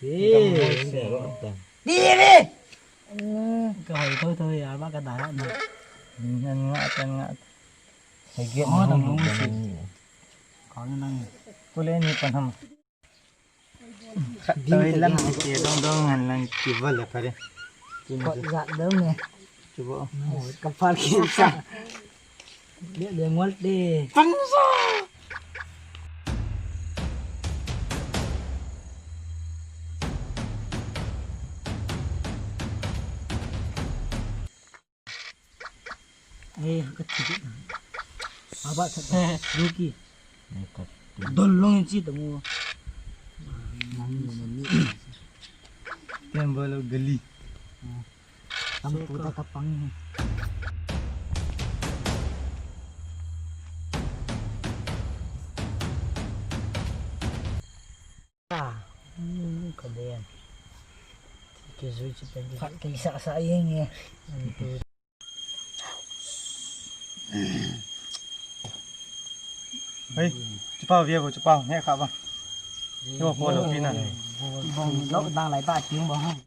đi đi rồi thôi à bác cái đá này nhân ngã hay kiện có không đồng được luôn có năng cô lên như con hầm tới lắm thì đông đông hành lang chỉ vợ là phải đi còn dạn đớm nè chú bộ cặp phát kia sao để ngót đi phăng ra ê cái gì à bạn thật Ruki đồn luôn chi tao mua tem balo gali tao puta kapang cái đèn cái rồi chỉเป็นphát cái xạ xạ nghe ơi chú bao việc của chú bao nghe khá không chú bao cô đầu tiên này vòng lốc đang lấy ba tiếng bao không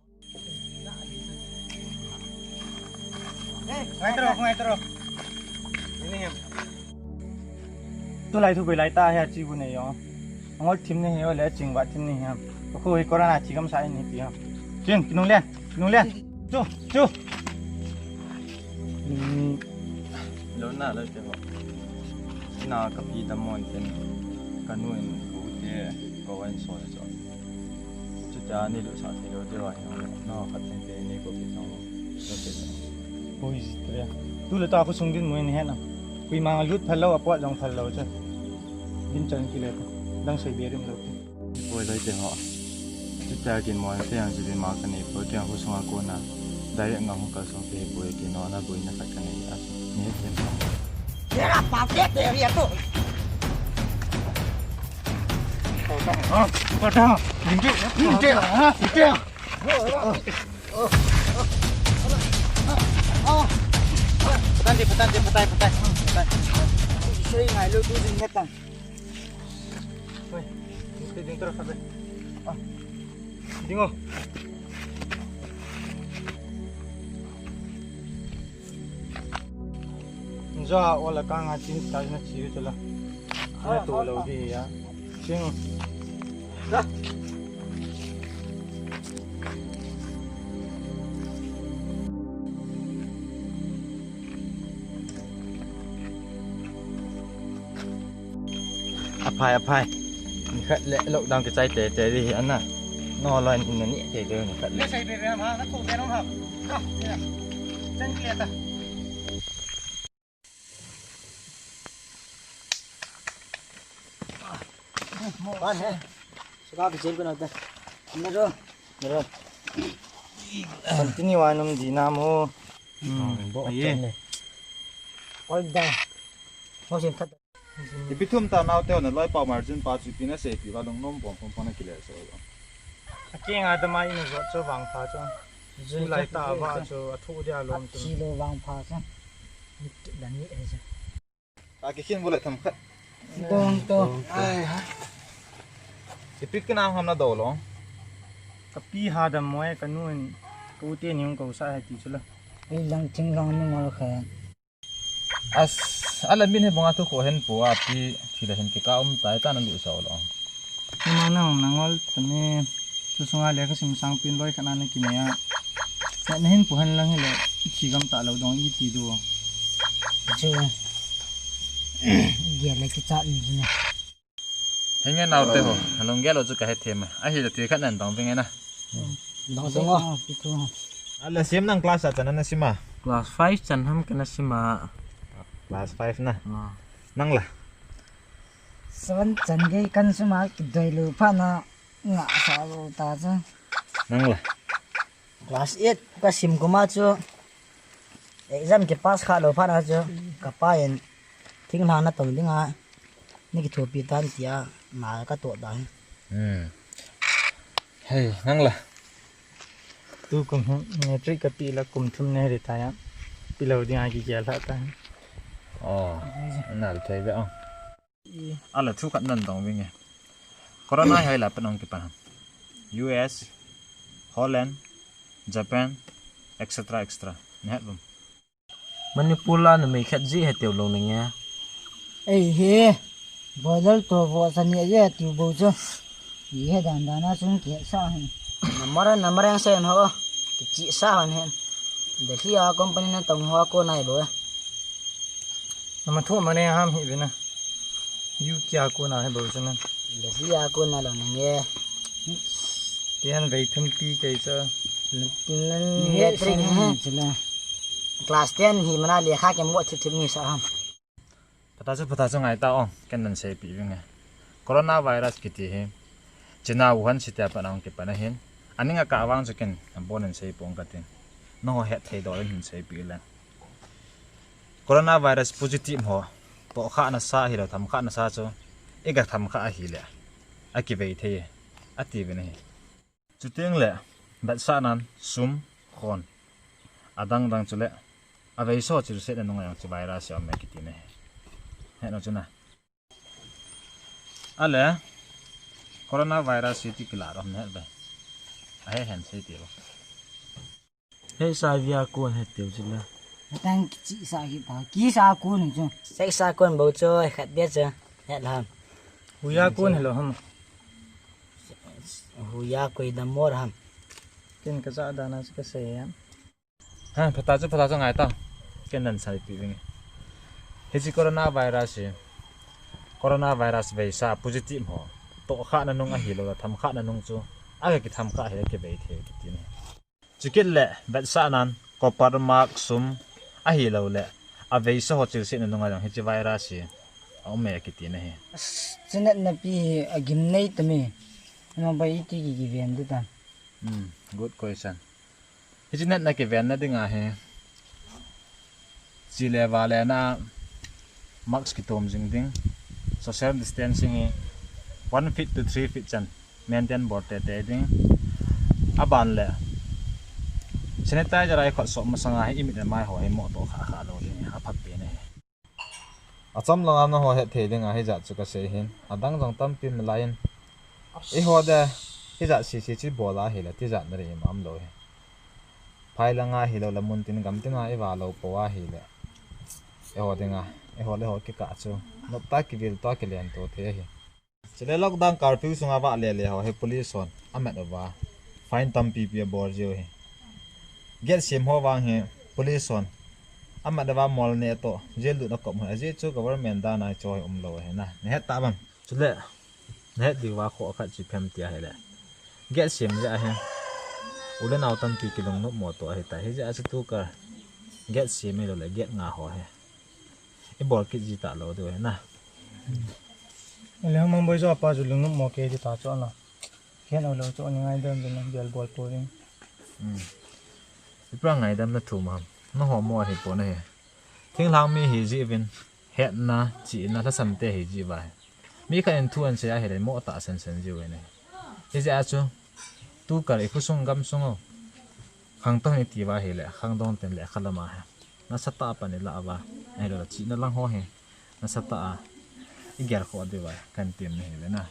ngay tao ini em tôi lại thu về lại ta hay chỉ buồn này không ngồi thím này hay là chỉnh vặt thím này ha cô ấy có ra là chỉ cầm sai này tí không chuyên kinh nông lên chú lớn là lớn chứ không nào cấp y tâm môn trên cái nuôi cụ thể có vấn số rồi chú cha này lúc sau thì lúc đi vào nó phát sinh cái này có bị sao không ôi gì thế tu là tao có sung đến mùi này hết nào vì mang lút phải lâu apot dòng phải lâu chứ đến chân kia là đang xây bia đêm lâu ôi lấy tiền họ chú cha kiến mồi thế hàng gì bị mang cái này bởi tiền của sung ako na đại ngang không có sung cái bồi cái nó bồi nó phải cái này à nhớ tiền không thế là bảo chết để hiện tôi bắt đầu nhìn chưa hả nhìn chưa petai chơi ngày lưu tu dinh hết tăng oi cái ding terus sampai dingo giờ ola kang achin sai na chiu chala na tu lo đi ya sing ra apaiนี่ขัดเละโลกดังกระจายเตะดิอันน่ะนอลอยนี่นี่เตะเดินนี่ขัดเละใส่ไปเรียมานักถูกแน่นอนครับก็เนี่ยจังเกียร์ตะบ้านเนี่ยสกาไปเจอกันเอาแต่นี่รู้สันตินิวานุมดีนาโมไอ้เย่โอ้ยได้โอ้ยทัดที่พิธีมตานเอาเท่านั้นร้อยเป่ามาจนป้าจุดปีน่ะเสพอยู่ว่าลงน้ำปองปองนักกีฬาเสีย เก่งอาตมาอินก็จะวางพาจ้ะสุไลตาว่าจะทุเดียลมจ้ะชีโลวางพาซะดันนี้เองจ้ะอากิขินบุเลยทำขัด ตรงไอ้ฮะที่พิธีน้ำทำน่าโดดหรอ กับพี่หาดมวยกันนู่นกูเตี้ยนิ่งกูใส่ให้ตีชุละ ไอ้ลังจิงลังนี่มาแล้วแค่ อะไรบินให้บังอาทุกคนเห็นปัวพี่ที่เราเห็นกี่ก้าวตายตานั่นดูเสาหรอ นี่มานั่งนั่งว่าตอนนี้สุสงอาเลี้ยงสิมสังปินร้อยขนาดนี้กินเนี่ยแต่เห็นผู้หันลังเลยขี้กำตาเราดองอีตีดูเจอเกี่ยอะไรก็จัดนี่นะ เห็นไงเราเตะหัวลงแก้เราจะกระเฮ็ดเทียมไอ้ที่จะตีขัดนั่นต้องเป็นไงนะ ลองตัวพี่ตัว อะไรเสียมนั่งคลาสอาจารย์นั่นนะสิมา Class 5 จันทำกันนะสิมา คลาส5นะนั่งล่ะ สวรรค์จันทร์กันสมากิดเลยพานะงะสาวตาจ้ะ นั่งล่ะ Class 8 ก็ซิมกูมาจ้ะ exam के पास खा लोพานะจ้ะกับป้าเองทิ้งทางนะตรงนี้ไงนี่คือถั่วปีตันเสียหมาก็ตัวได้ เฮ้ยนั่งล่ะ tu cùng nghe trích cái pi là cùng thum này để thay á pi lâu đi ai kia kia lại tay อ๋อน่าจะใช่ไหมอ๋ออะไรทุกขัดนั่นต้องเป็นไง corona hai la panong ki pan US Holland Japan etc extra net bum Manipula na may khat ji he tiêu lo ning ya ấy he boiler to vô san ye ye tu bo cho yi he dan dan na sun ke sa hen number yang sen ho ki chi sa han hen de khi a company na tong ho ko nai bo na ma thu ma ne ham hi bina yu kya ko na he bo chana de khi a ko na lo ning ye tian vei thum ti kai cha nan ye tring hen class 10 hi mana le kha ke mo thi thi ni sa ham pata chu ngai ta ong ken nan sei pi winga corona virus ki ti he china wuhan sitia panong ki pana hin aninga ka awang chu ken ambonen sei pong ka tin no he thei do hin sei pi la corona virus positive ho to kha na sa hi lo tham kha na sa chu ega tham kha hi le aki vei the ati ve ne chu teng le bat sa nan sum khon adang dang chu le avei so chu se na nong yang chu virus ya me ki ti ne he no chu na ale corona virus ti kila rom ne ba ai hen sei ti he sa via ko he tiêu chila tang chi sa ki ta ki sa ko ni chu sai sa kon bo cho khat be cha he lam huya ko ne lo ham hu ya koi da mor ham ken ka za da na ka se ya ha pata chu ngai ta ken nan sai pi wing he chi corona virus ve sa positive ho to kha na nung a hi lo tham kha na nung chu aga ki tham kha he ke ve the ki ti ne chikin le bet sa nan copper mark sum a hi lo le a ve sa ho chil se na nung a he chi virus hi au me ki ti ne he chinet na pi agim nei ta me no bai ti ki ven du ta good question he chi net na ki ven na dinga he chi le va le na max ki tom jing ding social distancing 1 feet to 3 feet chan maintain bor te ding aban le sanitizer ai khot so ma sanga hi imit mai ho hi mo to kha lo ni ha phak pe ne acham long am na ho he the ding a hi ja chu ka se hin adang jong tam pim lain e ho da hi ja si chi bola hi la ti ja na ri mam lo he phai la nga hi lo la mun tin gam tin a e wa lo po wa hi le e ho dinga e ho le ho ki ka chu no ta ki vil to ki len to the hi chile lockdown curfew sunga wa le ho he police on amet wa fine tam pi bor je he get sim ho wang he police on amet wa mol ne to jail du na kom ha je chu government da na choi lo he na ne ta bang chile ne di wa kho kha chi phem tia he le get sim ja he ule naw tam pi kilong no mo to he ta he ja chu tu ka get sim me lo le get nga ho he e bor ki ji ta lo do he na le ham bo jo pa ju lung mo ke ji ta cho na khen o lo cho ni ngai dam den bel bol po ring pra ngai dam na thu ma no ho mo he po na he thing lang mi hi ji vin het na chi na la sam te hi ji ba mi kha en thu an se a he le mo ta san san ji we ne e ja chu tu kar e khusung gam sung o khang to ni ti wa he le khang don ten le khalama ha na sata pa ni la wa ai lo chi na lang ho he na sata a igyar ko de wa kan tim ne he le na